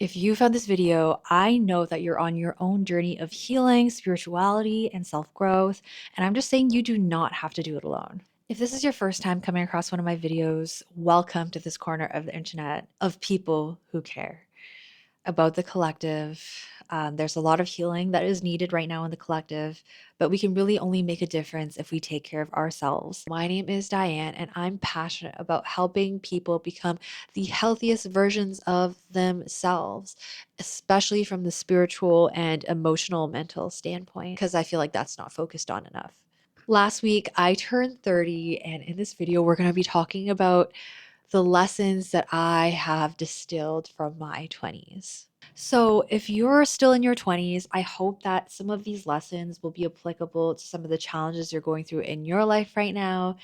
If you found this video, I know that you're on your own journey of healing, spirituality, and self growth, and I'm just saying you do not have to do it alone. If this is your first time coming across one of my videos, welcome to this corner of the internet of people who care about the collective. There's a lot of healing that is needed right now in the collective, but we can really only make a difference if we take care of ourselves. My name is Diane, and I'm passionate about helping people become the healthiest versions of themselves, especially from the spiritual and emotional mental standpoint, because I feel like that's not focused on enough. Last week, I turned 30, and in this video, we're going to be talking about the lessons that I have distilled from my 20s. So, if you're still in your 20s, I hope that some of these lessons will be applicable to some of the challenges you're going through in your life right now.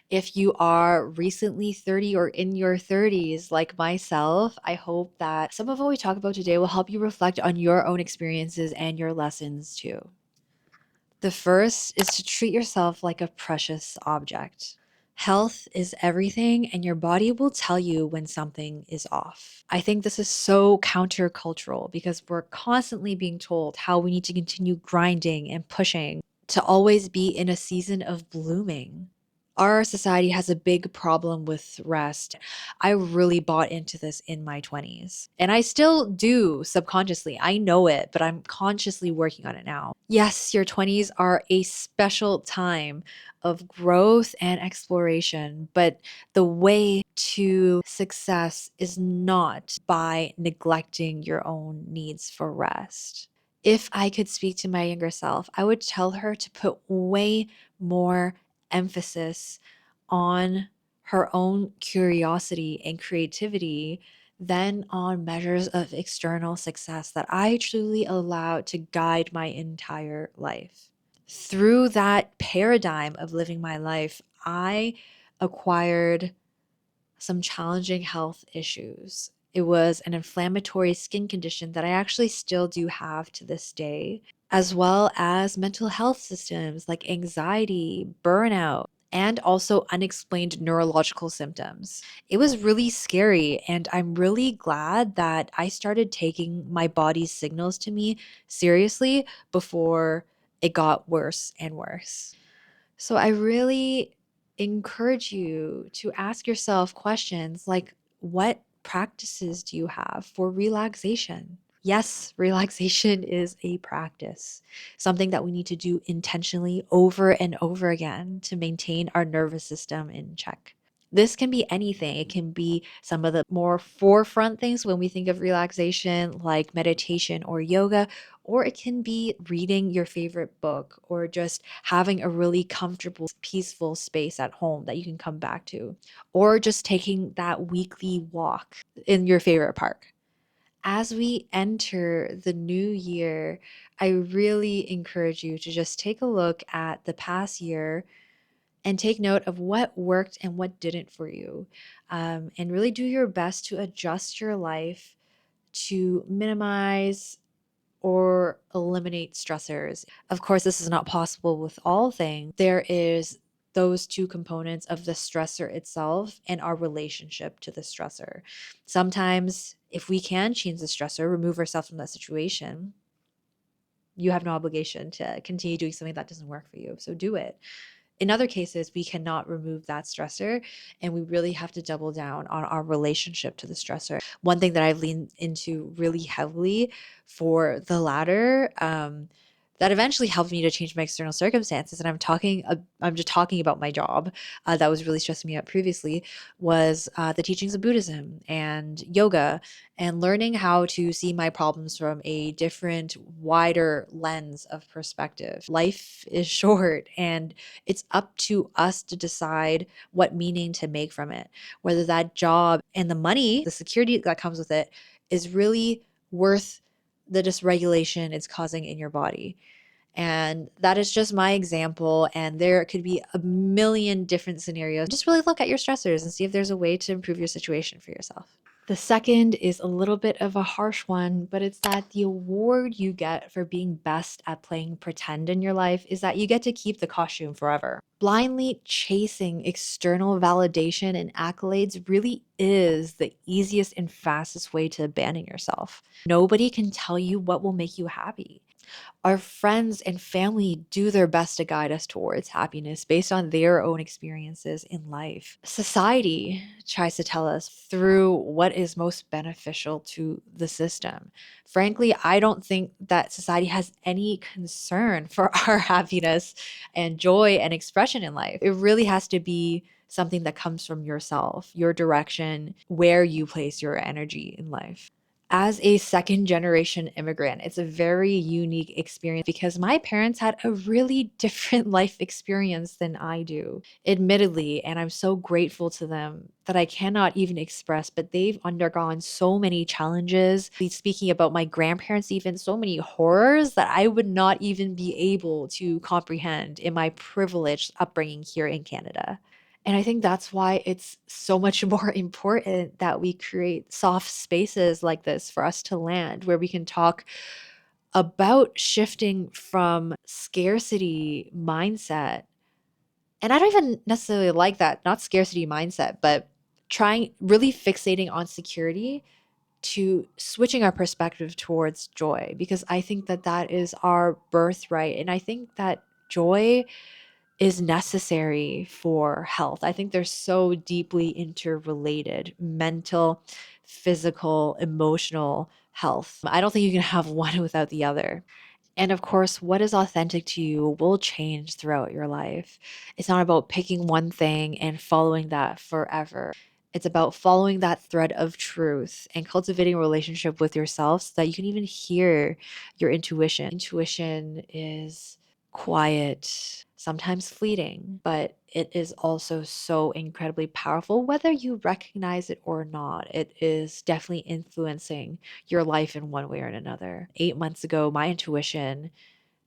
If you are recently 30 or in your 30s, like myself, I hope that some of what we talk about today will help you reflect on your own experiences and your lessons too. The first is to treat yourself like a precious object. Health is everything, and your body will tell you when something is off. I think this is so countercultural because we're constantly being told how we need to continue grinding and pushing to always be in a season of blooming. Our society has a big problem with rest. I really bought into this in my 20s, and I still do subconsciously. I know it, but I'm consciously working on it now. Yes, your 20s are a special time of growth and exploration, but the way to success is not by neglecting your own needs for rest. If I could speak to my younger self, I would tell her to put way more emphasis on her own curiosity and creativity than on measures of external success that I truly allowed to guide my entire life. Through that paradigm of living my life, I acquired some challenging health issues. It was an inflammatory skin condition that I actually still do have to this day, as well as mental health systems like anxiety, burnout, and also unexplained neurological symptoms. It was really scary, and I'm really glad that I started taking my body's signals to me seriously before it got worse and worse. So I really encourage you to ask yourself questions like, what practices do you have for relaxation? Yes, relaxation is a practice, something that we need to do intentionally over and over again to maintain our nervous system in check. This can be anything. It can be some of the more forefront things when we think of relaxation, like meditation or yoga, or it can be reading your favorite book or just having a really comfortable, peaceful space at home that you can come back to, or just taking that weekly walk in your favorite park. As we enter the new year, I really encourage you to just take a look at the past year and take note of what worked and what didn't for you. And really do your best to adjust your life to minimize or eliminate stressors. Of course, this is not possible with all things. There is those two components of the stressor itself and our relationship to the stressor. Sometimes, if we can change the stressor, remove ourselves from that situation, you have no obligation to continue doing something that doesn't work for you. So do it. In other cases, we cannot remove that stressor, and we really have to double down on our relationship to the stressor. One thing that I've leaned into really heavily for the latter, that eventually helped me to change my external circumstances, and I'm just talking about my job that was really stressing me out previously, was the teachings of Buddhism and yoga, and learning how to see my problems from a different, wider lens of perspective. Life is short, and it's up to us to decide what meaning to make from it, whether that job and the money, the security that comes with it, is really worth the dysregulation it's causing in your body. And that is just my example. And there could be a million different scenarios. Just really look at your stressors and see if there's a way to improve your situation for yourself. The second is a little bit of a harsh one, but it's that the award you get for being best at playing pretend in your life is that you get to keep the costume forever. Blindly chasing external validation and accolades really is the easiest and fastest way to abandon yourself. Nobody can tell you what will make you happy. Our friends and family do their best to guide us towards happiness based on their own experiences in life. Society tries to tell us through what is most beneficial to the system. Frankly, I don't think that society has any concern for our happiness and joy and expression in life. It really has to be something that comes from yourself, your direction, where you place your energy in life. As a second generation immigrant, it's a very unique experience because my parents had a really different life experience than I do, admittedly. And I'm so grateful to them that I cannot even express, but they've undergone so many challenges. Speaking about my grandparents, even so many horrors that I would not even be able to comprehend in my privileged upbringing here in Canada. And I think that's why it's so much more important that we create soft spaces like this for us to land, where we can talk about shifting from scarcity mindset. And I don't even necessarily like that, not scarcity mindset, but trying really fixating on security to switching our perspective towards joy, because I think that that is our birthright. And I think that joy is necessary for health. I think they're so deeply interrelated: mental, physical, emotional health. I don't think you can have one without the other. And of course, what is authentic to you will change throughout your life. It's not about picking one thing and following that forever. It's about following that thread of truth and cultivating a relationship with yourself so that you can even hear your intuition. Intuition is quiet, sometimes fleeting, but it is also so incredibly powerful, whether you recognize it or not. It is definitely influencing your life in one way or another. 8 months ago, my intuition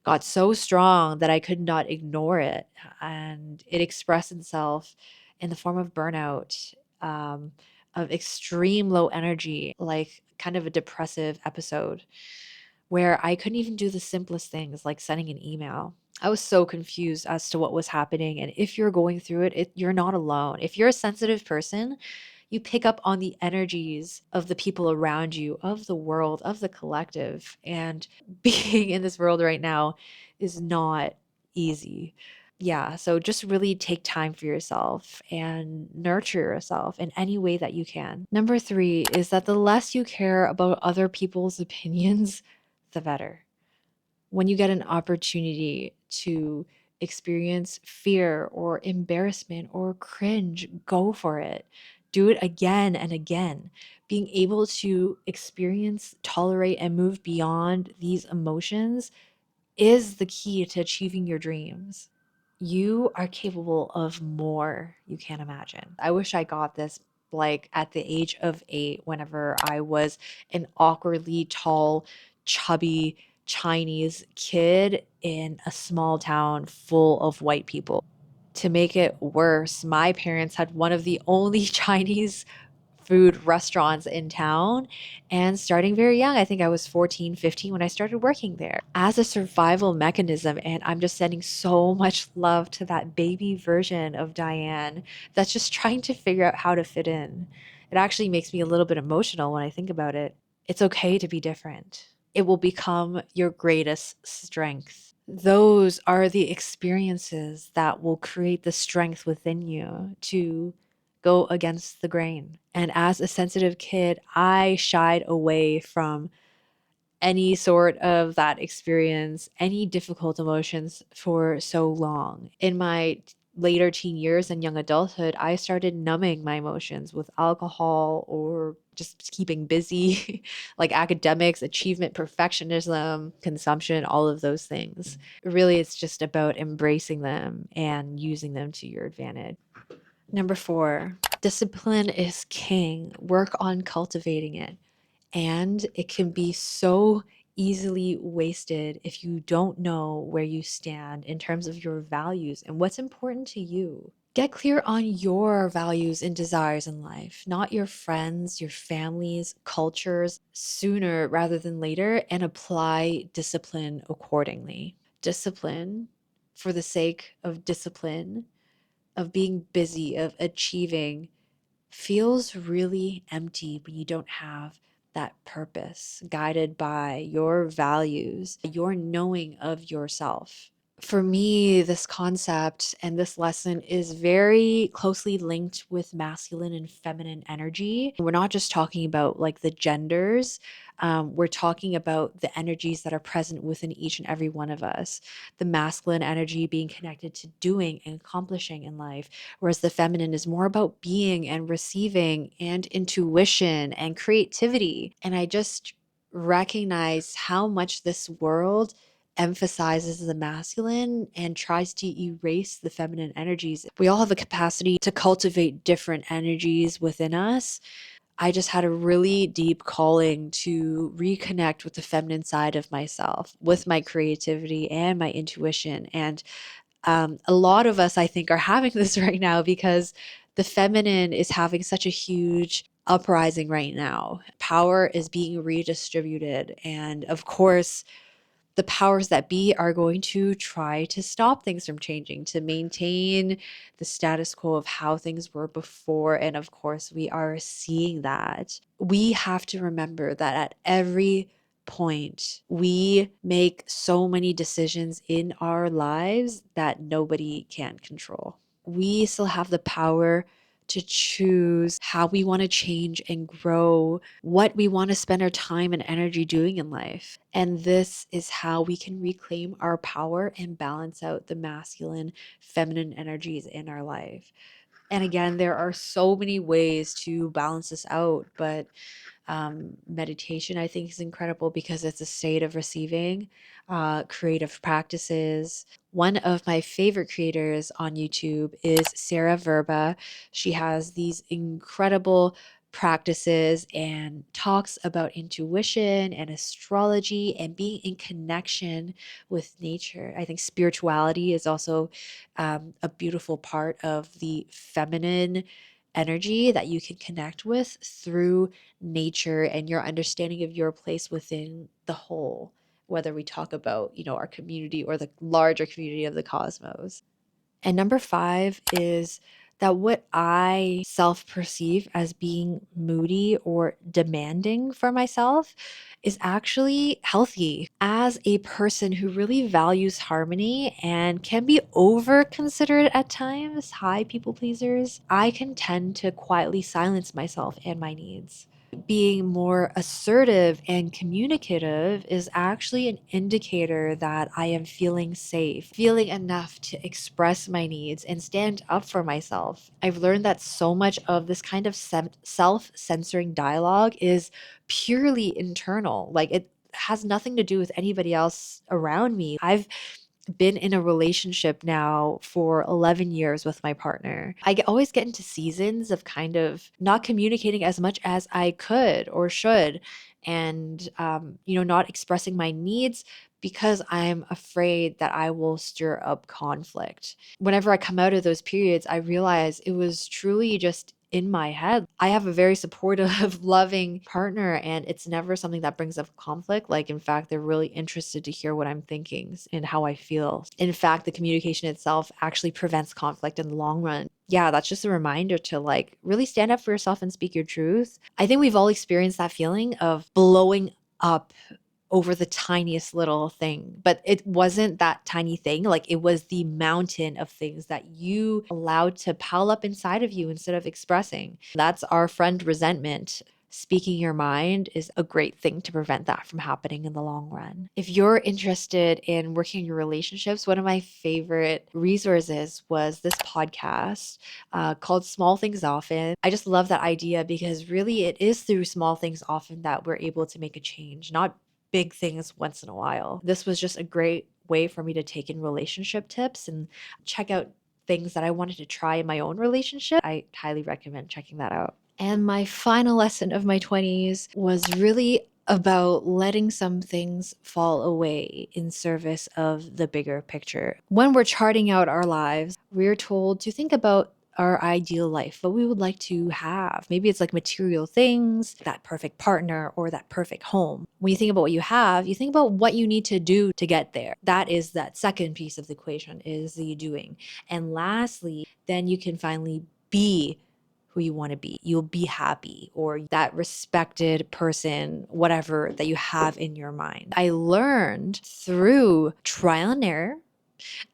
got so strong that I could not ignore it. And it expressed itself in the form of burnout, of extreme low energy, like kind of a depressive episode where I couldn't even do the simplest things like sending an email. I was so confused as to what was happening. And if you're going through it, you're not alone. If you're a sensitive person, you pick up on the energies of the people around you, of the world, of the collective. And being in this world right now is not easy. Yeah, so just really take time for yourself and nurture yourself in any way that you can. Number three is that the less you care about other people's opinions, the better. When you get an opportunity to experience fear or embarrassment or cringe, go for it. Do it again and again. Being able to experience, tolerate, and move beyond these emotions is the key to achieving your dreams. You are capable of more you can't imagine. I wish I got this like at the age of 8, whenever I was an awkwardly tall, chubby Chinese kid in a small town full of white people. To make it worse, my parents had one of the only Chinese food restaurants in town. And starting very young, I think I was 14, 15 when I started working there as a survival mechanism. And I'm just sending so much love to that baby version of Diane that's just trying to figure out how to fit in. It actually makes me a little bit emotional when I think about it. It's okay to be different. It will become your greatest strength. Those are the experiences that will create the strength within you to go against the grain. And as a sensitive kid, I shied away from any sort of that experience, any difficult emotions for so long. In my later teen years and young adulthood, I started numbing my emotions with alcohol or just keeping busy, like academics, achievement, perfectionism, consumption, all of those things. Really, it's just about embracing them and using them to your advantage. Number four, discipline is king. Work on cultivating it. And it can be so easily wasted if you don't know where you stand in terms of your values and what's important to you. Get clear on your values and desires in life, not your friends, your families, cultures, sooner rather than later, and apply discipline accordingly. Discipline for the sake of discipline, of being busy, of achieving, feels really empty when you don't have that purpose guided by your values, your knowing of yourself. For me, this concept and this lesson is very closely linked with masculine and feminine energy. We're not just talking about like the genders, we're talking about the energies that are present within each and every one of us. The masculine energy being connected to doing and accomplishing in life, whereas the feminine is more about being and receiving and intuition and creativity. And I just recognize how much this world emphasizes the masculine and tries to erase the feminine energies. We all have a capacity to cultivate different energies within us. I just had a really deep calling to reconnect with the feminine side of myself, with my creativity and my intuition. And a lot of us, I think, are having this right now because the feminine is having such a huge uprising right now. Power is being redistributed. And of course, the powers that be are going to try to stop things from changing, to maintain the status quo of how things were before. And of course, we are seeing that. We have to remember that at every point, we make so many decisions in our lives that nobody can control. We still have the power to choose how we want to change and grow, what we want to spend our time and energy doing in life. And this is how we can reclaim our power and balance out the masculine, feminine energies in our life. And again, there are so many ways to balance this out, but meditation, I think, is incredible because it's a state of receiving. Creative practices. One of my favorite creators on YouTube is Sarah Verba. She has these incredible practices and talks about intuition and astrology and being in connection with nature. I think spirituality is also a beautiful part of the feminine energy that you can connect with through nature and your understanding of your place within the whole, whether we talk about, our community or the larger community of the cosmos. And number 5 is that what I self perceive as being moody or demanding for myself is actually healthy. As a person who really values harmony and can be over considerate at times, high people pleasers, I can tend to quietly silence myself and my needs. Being more assertive and communicative is actually an indicator that I am feeling safe, feeling enough to express my needs and stand up for myself. I've learned that so much of this kind of self censoring dialogue is purely internal. Like it has nothing to do with anybody else around me. I've been in a relationship now for 11 years with my partner. Always get into seasons of kind of not communicating as much as I could or should, and, not expressing my needs because I'm afraid that I will stir up conflict. Whenever I come out of those periods, I realize it was truly just in my head. I have a very supportive, loving partner, and it's never something that brings up conflict. Like, in fact, they're really interested to hear what I'm thinking and how I feel. In fact, the communication itself actually prevents conflict in the long run. Yeah, that's just a reminder to like really stand up for yourself and speak your truth. I think we've all experienced that feeling of blowing up over the tiniest little thing. But it wasn't that tiny thing. Like it was the mountain of things that you allowed to pile up inside of you instead of expressing. That's our friend resentment. Speaking your mind is a great thing to prevent that from happening in the long run. If you're interested in working in your relationships, one of my favorite resources was this podcast called Small Things Often. I just love that idea because really it is through small things often that we're able to make a change, not big things once in a while. This was just a great way for me to take in relationship tips and check out things that I wanted to try in my own relationship. I highly recommend checking that out. And my final lesson of my 20s was really about letting some things fall away in service of the bigger picture. When we're charting out our lives, we're told to think about our ideal life, what we would like to have. Maybe it's like material things, that perfect partner, or that perfect home. When you think about what you have, you think about what you need to do to get there. That is that second piece of the equation, is the doing. And lastly, then you can finally be who you want to be. You'll be happy, or that respected person, whatever that you have in your mind. I learned through trial and error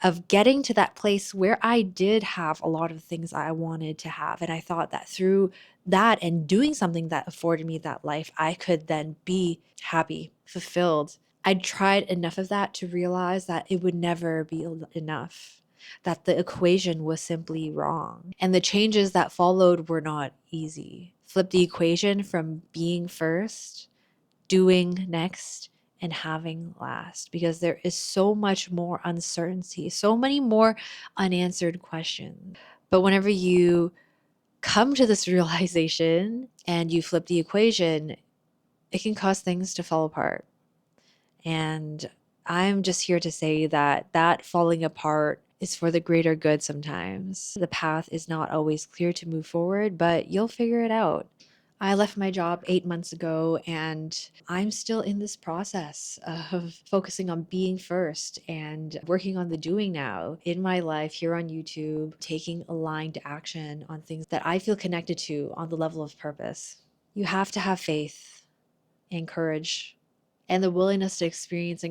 of getting to that place where I did have a lot of things I wanted to have. And I thought that through that and doing something that afforded me that life, I could then be happy, fulfilled. I tried enough of that to realize that it would never be enough, that the equation was simply wrong. And the changes that followed were not easy. Flip the equation from being first, doing next, and having last, because there is so much more uncertainty, so many more unanswered questions. But whenever you come to this realization and you flip the equation, it can cause things to fall apart. And I'm just here to say that that falling apart is for the greater good sometimes. The path is not always clear to move forward, but you'll figure it out. I left my job 8 months ago, and I'm still in this process of focusing on being first and working on the doing now in my life here on YouTube, taking aligned action on things that I feel connected to on the level of purpose. You have to have faith and courage and the willingness to experience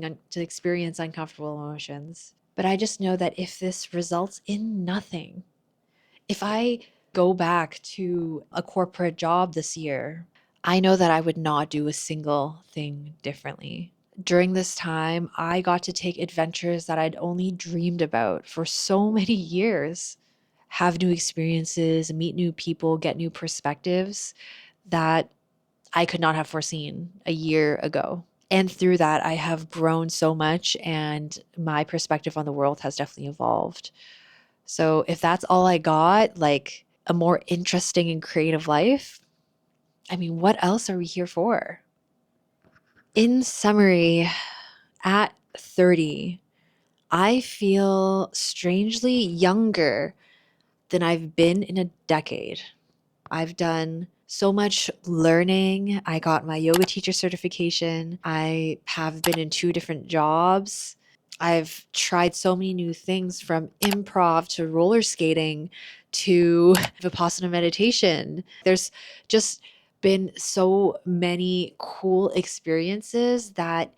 uncomfortable emotions. But I just know that if this results in nothing, if I go back to a corporate job this year, I know that I would not do a single thing differently. During this time, I got to take adventures that I'd only dreamed about for so many years, have new experiences, meet new people, get new perspectives that I could not have foreseen a year ago. And through that, I have grown so much, and my perspective on the world has definitely evolved. So if that's all I got, like a more interesting and creative life, I mean, what else are we here for? In summary, at 30, I feel strangely younger than I've been in a decade. I've done so much learning. I got my yoga teacher certification. I have been in 2 different jobs. I've tried so many new things, from improv to roller skating to Vipassana meditation. There's just been so many cool experiences that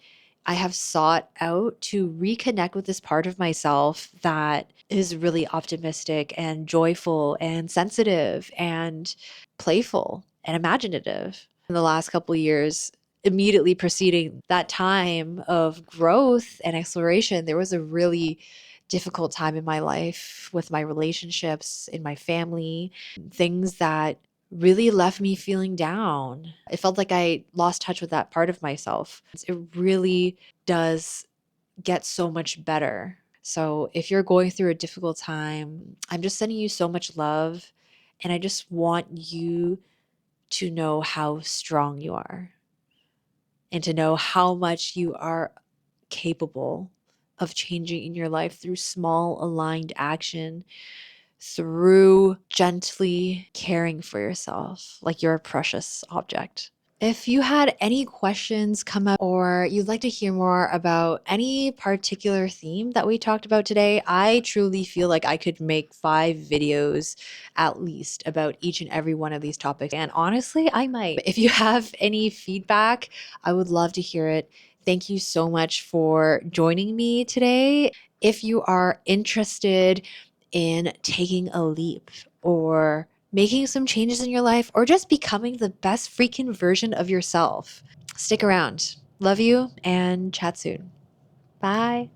I have sought out to reconnect with this part of myself that is really optimistic and joyful and sensitive and playful and imaginative. In the last couple of years, immediately preceding that time of growth and exploration, there was a really difficult time in my life with my relationships, in my family, things that really left me feeling down. It felt like I lost touch with that part of myself. It really does get so much better. So if you're going through a difficult time, I'm just sending you so much love. And I just want you to know how strong you are and to know how much you are capable of changing in your life through small aligned action, through gently caring for yourself like you're a precious object. If you had any questions come up, or you'd like to hear more about any particular theme that we talked about today, I truly feel like I could make 5 videos at least about each and every one of these topics. And honestly, I might. If you have any feedback, I would love to hear it. Thank you so much for joining me today. If you are interested in taking a leap, or making some changes in your life, or just becoming the best freaking version of yourself, stick around. Love you, and chat soon. Bye.